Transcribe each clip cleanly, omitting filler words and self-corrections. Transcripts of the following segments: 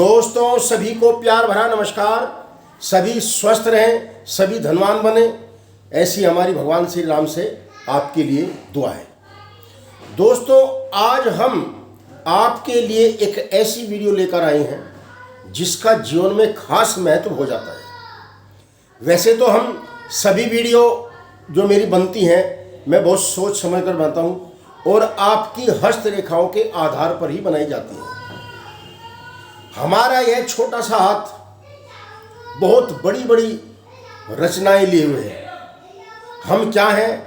दोस्तों सभी को प्यार भरा नमस्कार। सभी स्वस्थ रहें, सभी धनवान बने, ऐसी हमारी भगवान श्री राम से आपके लिए दुआ है। दोस्तों आज हम आपके लिए एक ऐसी वीडियो लेकर आए हैं जिसका जीवन में खास महत्व हो जाता है। वैसे तो हम सभी वीडियो जो मेरी बनती हैं मैं बहुत सोच समझ कर बनाता हूँ और आपकी हस्तरेखाओं के आधार पर ही बनाई जाती है। हमारा यह छोटा सा हाथ बहुत बड़ी बड़ी रचनाएं लिए हुए है। हम क्या हैं,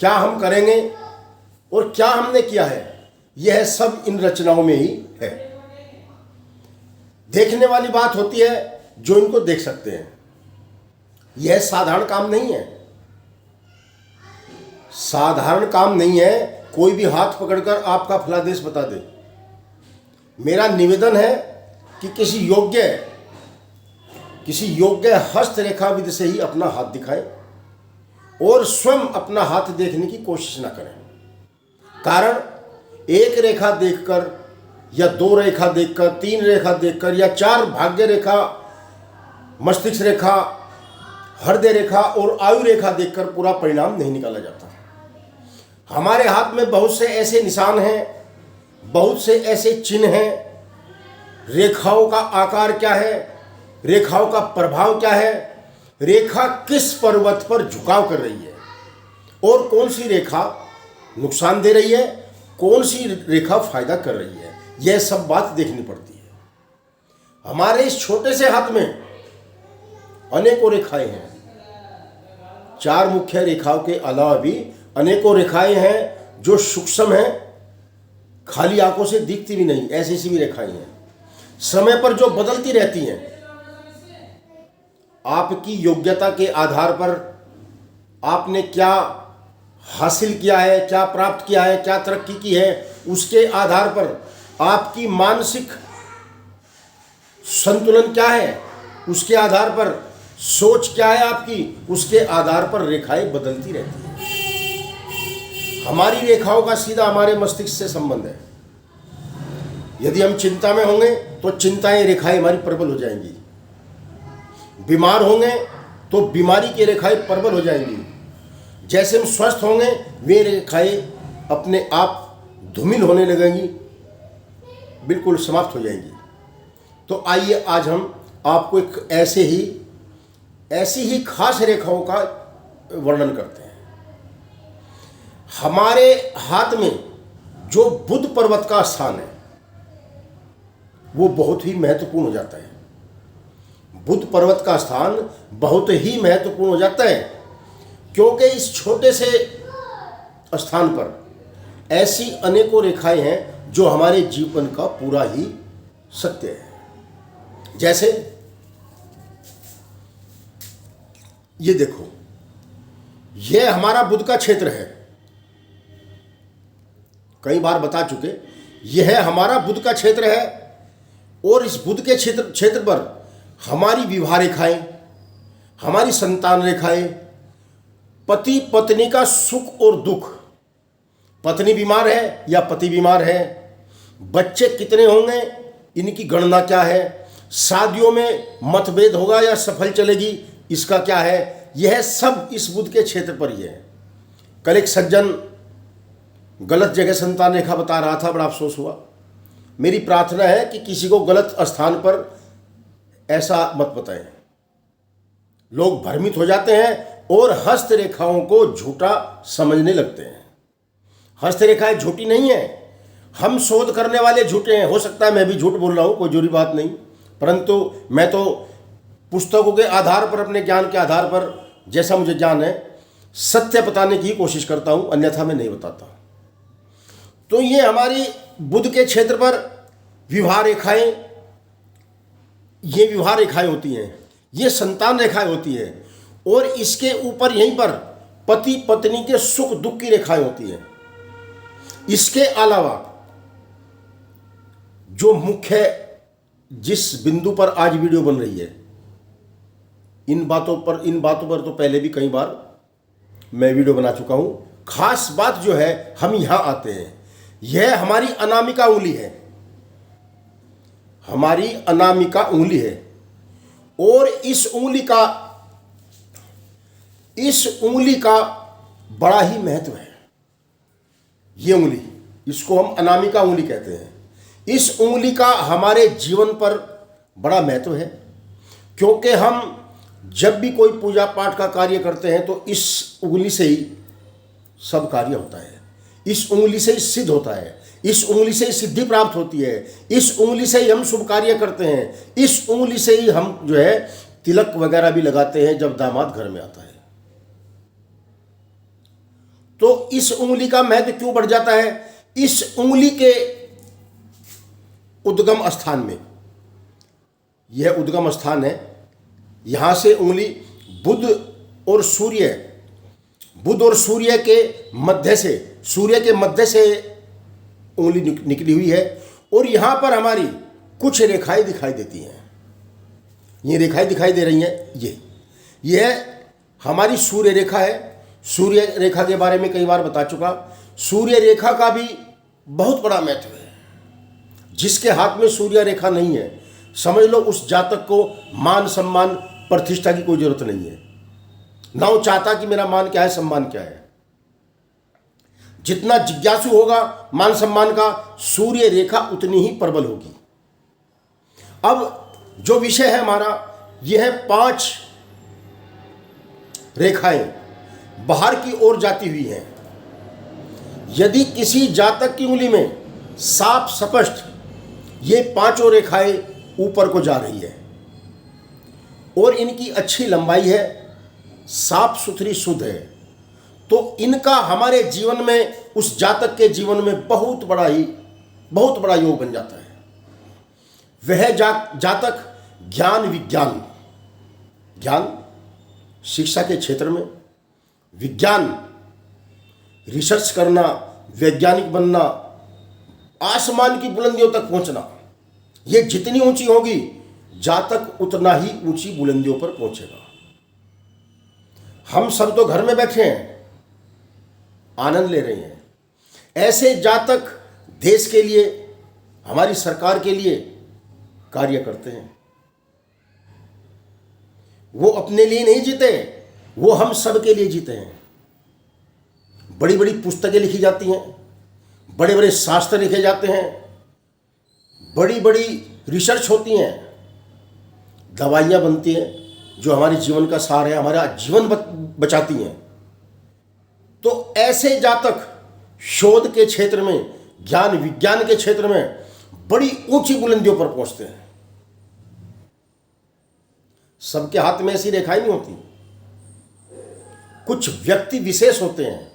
क्या हम करेंगे और क्या हमने किया है, यह सब इन रचनाओं में ही है। देखने वाली बात होती है जो इनको देख सकते हैं। यह साधारण काम नहीं है, साधारण काम नहीं है। कोई भी हाथ पकड़कर आपका फलादेश बता दे। मेरा निवेदन है कि किसी योग्य हस्तरेखाविद से ही अपना हाथ दिखाएं और स्वयं अपना हाथ देखने की कोशिश न करें। कारण एक रेखा देखकर या दो रेखा देखकर, तीन रेखा देखकर या चार भाग्य रेखा, मस्तिष्क रेखा, हृदय रेखा और आयु रेखा देखकर पूरा परिणाम नहीं निकाला जाता। हमारे हाथ में बहुत से ऐसे निशान हैं, बहुत से ऐसे चिन्ह हैं। रेखाओं का आकार क्या है, रेखाओं का प्रभाव क्या है, रेखा किस पर्वत पर झुकाव कर रही है और कौन सी रेखा नुकसान दे रही है, कौन सी रेखा फायदा कर रही है, यह सब बात देखनी पड़ती है। हमारे इस छोटे से हाथ में अनेकों रेखाएं हैं। चार मुख्य रेखाओं के अलावा भी अनेकों रेखाएं हैं जो सूक्ष्म हैं, खाली आंखों से दिखती भी नहीं, ऐसी सी भी रेखाएं हैं, समय पर जो बदलती रहती हैं। आपकी योग्यता के आधार पर आपने क्या हासिल किया है, क्या प्राप्त किया है, क्या तरक्की की है, उसके आधार पर आपकी मानसिक संतुलन क्या है, उसके आधार पर सोच क्या है आपकी, उसके आधार पर रेखाएं बदलती रहती हैं। हमारी रेखाओं का सीधा हमारे मस्तिष्क से संबंध है। यदि हम चिंता में होंगे तो चिंताएं रेखाएं हमारी प्रबल हो जाएंगी। बीमार होंगे तो बीमारी की रेखाएं प्रबल हो जाएंगी। जैसे हम स्वस्थ होंगे वे रेखाएं अपने आप धूमिल होने लगेंगी, बिल्कुल समाप्त हो जाएंगी। तो आइए आज हम आपको एक ऐसी ही खास रेखाओं का वर्णन करते हैं। हमारे हाथ में जो बुध पर्वत का स्थान है वो बहुत ही महत्वपूर्ण हो जाता है। बुध पर्वत का स्थान बहुत ही महत्वपूर्ण हो जाता है क्योंकि इस छोटे से स्थान पर ऐसी अनेकों रेखाएं हैं जो हमारे जीवन का पूरा ही सत्य है। जैसे ये देखो, यह हमारा बुध का क्षेत्र है। कई बार बता चुके, यह हमारा बुध का क्षेत्र है और इस बुध के क्षेत्र पर हमारी विवाह रेखाएं, हमारी संतान रेखाएं, पति पत्नी का सुख और दुख, पत्नी बीमार है या पति बीमार है, बच्चे कितने होंगे इनकी गणना क्या है, शादियों में मतभेद होगा या सफल चलेगी इसका क्या है, यह सब इस बुध के क्षेत्र पर ही है। कल एक सज्जन गलत जगह संतान रेखा बता रहा था, बड़ा अफसोस हुआ। मेरी प्रार्थना है कि किसी को गलत स्थान पर ऐसा मत बताएं। लोग भ्रमित हो जाते हैं और हस्तरेखाओं को झूठा समझने लगते हैं। हस्तरेखाएं झूठी नहीं है, हम शोध करने वाले झूठे हैं। हो सकता है मैं भी झूठ बोल रहा हूं, कोई जरूरी बात नहीं, परंतु मैं तो पुस्तकों के आधार पर, अपने ज्ञान के आधार पर जैसा मुझे ज्ञान है सत्य बताने की कोशिश करता हूं, अन्यथा मैं नहीं बताता। तो ये हमारी बुध के क्षेत्र पर विवाह रेखाएं, ये विवाह रेखाएं होती हैं, ये संतान रेखाएं होती हैं और इसके ऊपर यहीं पर पति पत्नी के सुख दुख की रेखाएं होती हैं। इसके अलावा जो मुख्य जिस बिंदु पर आज वीडियो बन रही है, इन बातों पर तो पहले भी कई बार मैं वीडियो बना चुका हूं। खास बात जो है, हम यहां आते हैं, यह हमारी अनामिका उंगली है। हमारी अनामिका उंगली है और इस उंगली का बड़ा ही महत्व है। ये उंगली, इसको हम अनामिका उंगली कहते हैं। इस उंगली का हमारे जीवन पर बड़ा महत्व है, क्योंकि हम जब भी कोई पूजा पाठ का कार्य करते हैं तो इस उंगली से ही सब कार्य होता है, इस उंगली से ही सिद्ध होता है, इस उंगली से ही सिद्धि प्राप्त होती है, इस उंगली से ही हम शुभ कार्य करते हैं, इस उंगली से ही हम जो है तिलक वगैरह भी लगाते हैं जब दामाद घर में आता है। तो इस उंगली का महत्व क्यों बढ़ जाता है? इस उंगली के उद्गम स्थान में, यह उद्गम स्थान है, यहां से उंगली बुध और सूर्य के मध्य से उंगली निकली हुई है और यहां पर हमारी कुछ रेखाएं दिखाई देती हैं। ये रेखाएं दिखाई दे रही हैं, यह हमारी सूर्य रेखा है। सूर्य रेखा के बारे में कई बार बता चुका। सूर्य रेखा का भी बहुत बड़ा महत्व है। जिसके हाथ में सूर्य रेखा नहीं है, समझ लो उस जातक को मान सम्मान प्रतिष्ठा की कोई जरूरत नहीं है, ना वो चाहता कि मेरा मान क्या है, सम्मान क्या है। जितना जिज्ञासु होगा मान सम्मान का, सूर्य रेखा उतनी ही प्रबल होगी। अब जो विषय है हमारा, यह है 5 रेखाएं बाहर की ओर जाती हुई हैं। यदि किसी जातक की उंगली में साफ स्पष्ट ये 5 रेखाएं ऊपर को जा रही है और इनकी अच्छी लंबाई है, साफ सुथरी शुद्ध है, तो इनका हमारे जीवन में, उस जातक के जीवन में बहुत बड़ा योग बन जाता है। वह जातक ज्ञान शिक्षा के क्षेत्र में, विज्ञान रिसर्च करना, वैज्ञानिक बनना, आसमान की बुलंदियों तक पहुंचना, ये जितनी ऊंची होगी जातक उतना ही ऊंची बुलंदियों पर पहुंचेगा। हम सब तो घर में बैठे हैं, आनंद ले रहे हैं। ऐसे जातक देश के लिए, हमारी सरकार के लिए कार्य करते हैं। वो अपने लिए नहीं जीते, वो हम सब के लिए जीते हैं। बड़ी बड़ी पुस्तकें लिखी जाती हैं, बड़े बड़े शास्त्र लिखे जाते हैं, बड़ी बड़ी रिसर्च होती हैं, दवाइयाँ बनती हैं जो हमारे जीवन का सार है, हमारा जीवन बचाती हैं। तो ऐसे जातक शोध के क्षेत्र में, ज्ञान विज्ञान के क्षेत्र में बड़ी ऊंची बुलंदियों पर पहुंचते हैं। सबके हाथ में ऐसी रेखाएं नहीं होती। कुछ व्यक्ति विशेष होते हैं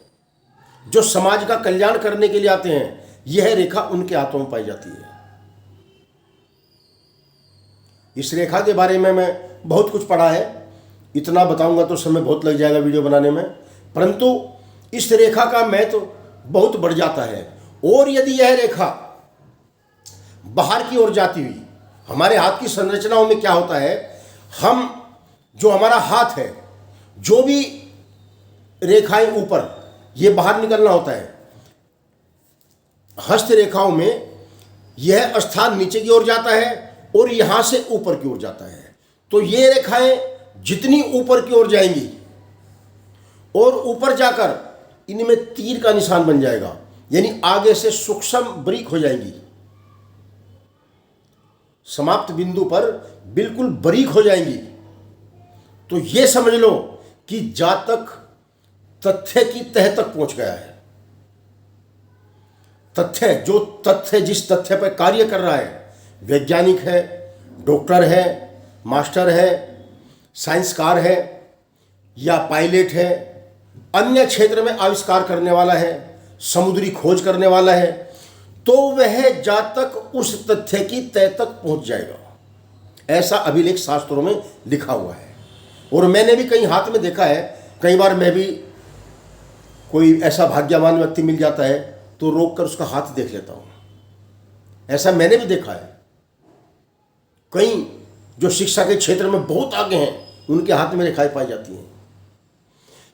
जो समाज का कल्याण करने के लिए आते हैं, यह रेखा उनके हाथों में पाई जाती है। इस रेखा के बारे में मैं बहुत कुछ पढ़ा है, इतना बताऊंगा तो समय बहुत लग जाएगा वीडियो बनाने में, परंतु इस रेखा का महत्व बहुत बढ़ जाता है। और यदि यह रेखा बाहर की ओर जाती हुई, हमारे हाथ की संरचनाओं में क्या होता है, हम जो हमारा हाथ है, जो भी रेखाएं ऊपर ये बाहर निकलना होता है, हस्त रेखाओं में यह स्थान नीचे की ओर जाता है और यहां से ऊपर की ओर जाता है। तो ये रेखाएं जितनी ऊपर की ओर जाएंगी और ऊपर जाकर इनमें तीर का निशान बन जाएगा, यानी आगे से सूक्ष्म बारीक हो जाएंगी, समाप्त बिंदु पर बिल्कुल बारीक हो जाएंगी। तो ये समझ लो कि जातक तथ्य की तह तक पहुंच गया है। तथ्य जिस तथ्य पर कार्य कर रहा है, वैज्ञानिक है, डॉक्टर है, मास्टर है, साइंसकार है या पायलट है, अन्य क्षेत्र में आविष्कार करने वाला है, समुद्री खोज करने वाला है, तो वह जातक उस तथ्य की तह तक पहुंच जाएगा। ऐसा अभिलेख शास्त्रों में लिखा हुआ है। और मैंने भी कई हाथ में देखा है, कई बार मैं भी, कोई ऐसा भाग्यवान व्यक्ति मिल जाता है तो रोक कर उसका हाथ देख लेता हूं। ऐसा मैंने भी देखा है। कई जो शिक्षा के क्षेत्र में बहुत आगे हैं, उनके हाथ में रेखाएं पाई जाती हैं।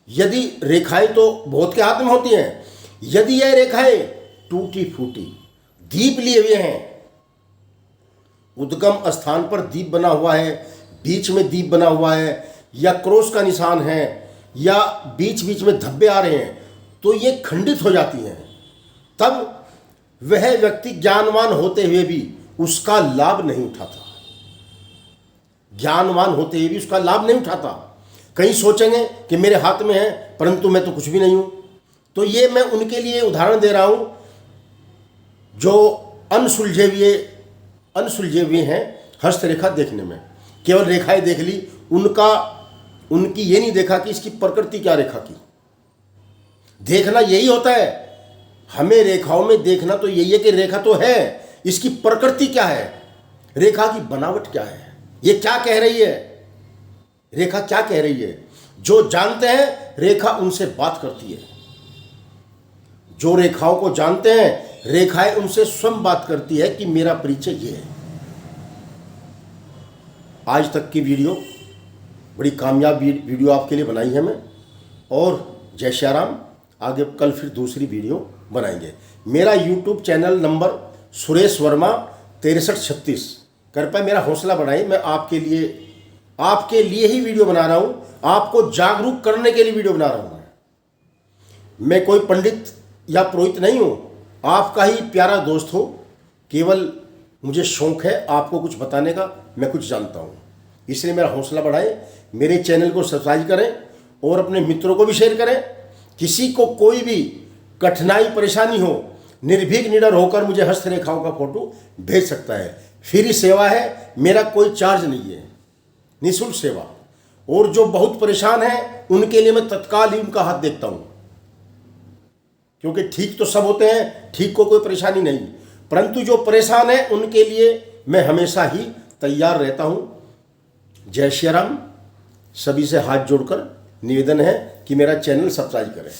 यदि रेखाएं तो बहुत के हाथ में होती हैं, यदि यह रेखाएं टूटी फूटी दीप लिए हुए हैं उद्गम स्थान पर दीप बना हुआ है, बीच में दीप बना हुआ है, या क्रॉस का निशान है, या बीच बीच में धब्बे आ रहे हैं, तो ये खंडित हो जाती हैं। तब वह व्यक्ति ज्ञानवान होते हुए भी उसका लाभ नहीं उठाता। ज्ञानवान होते हुए भी उसका लाभ नहीं उठाता। कहीं सोचेंगे कि मेरे हाथ में है, परंतु मैं तो कुछ भी नहीं हूं। तो ये मैं उनके लिए उदाहरण दे रहा हूं जो अनसुलझे हुए हैं हस्तरेखा देखने में। केवल रेखाएं देख ली, उनकी ये नहीं देखा कि इसकी प्रकृति क्या रेखा की। देखना यही होता है, हमें रेखाओं में देखना तो यही है कि रेखा तो है, इसकी प्रकृति क्या है, रेखा की बनावट क्या है, ये क्या कह रही है, रेखा क्या कह रही है। जो जानते हैं रेखा उनसे बात करती है। जो रेखाओं को जानते हैं रेखाएं उनसे स्वयं बात करती है कि मेरा परिचय ये है। आज तक की वीडियो बड़ी कामयाब वीडियो आपके लिए बनाई है मैं, और जय श्री राम। आगे कल फिर दूसरी वीडियो बनाएंगे। मेरा YouTube channel number Suresh Verma 6336। कृपया मेरा हौसला बढ़ाएं। मैं आपके लिए ही वीडियो बना रहा हूं, आपको जागरूक करने के लिए वीडियो बना रहा हूं। मैं कोई पंडित या पुरोहित नहीं हूं, आपका ही प्यारा दोस्त हूं। केवल मुझे शौक है आपको कुछ बताने का, मैं कुछ जानता हूं। इसलिए मेरा हौसला बढ़ाएं, मेरे चैनल को सब्सक्राइब करें और अपने मित्रों को भी शेयर करें। किसी को कोई भी कठिनाई परेशानी हो, निर्भीक निडर होकर मुझे हस्तरेखाओं का फोटो भेज सकता है। फ्री सेवा है, मेरा कोई चार्ज नहीं है, निःशुल्क सेवा। और जो बहुत परेशान है उनके लिए मैं तत्काल ही उनका हाथ देखता हूं, क्योंकि ठीक तो सब होते हैं, ठीक को कोई परेशानी नहीं, परंतु जो परेशान है उनके लिए मैं हमेशा ही तैयार रहता हूं। जय श्री राम। सभी से हाथ जोड़कर निवेदन है कि मेरा चैनल सब्सक्राइब करें।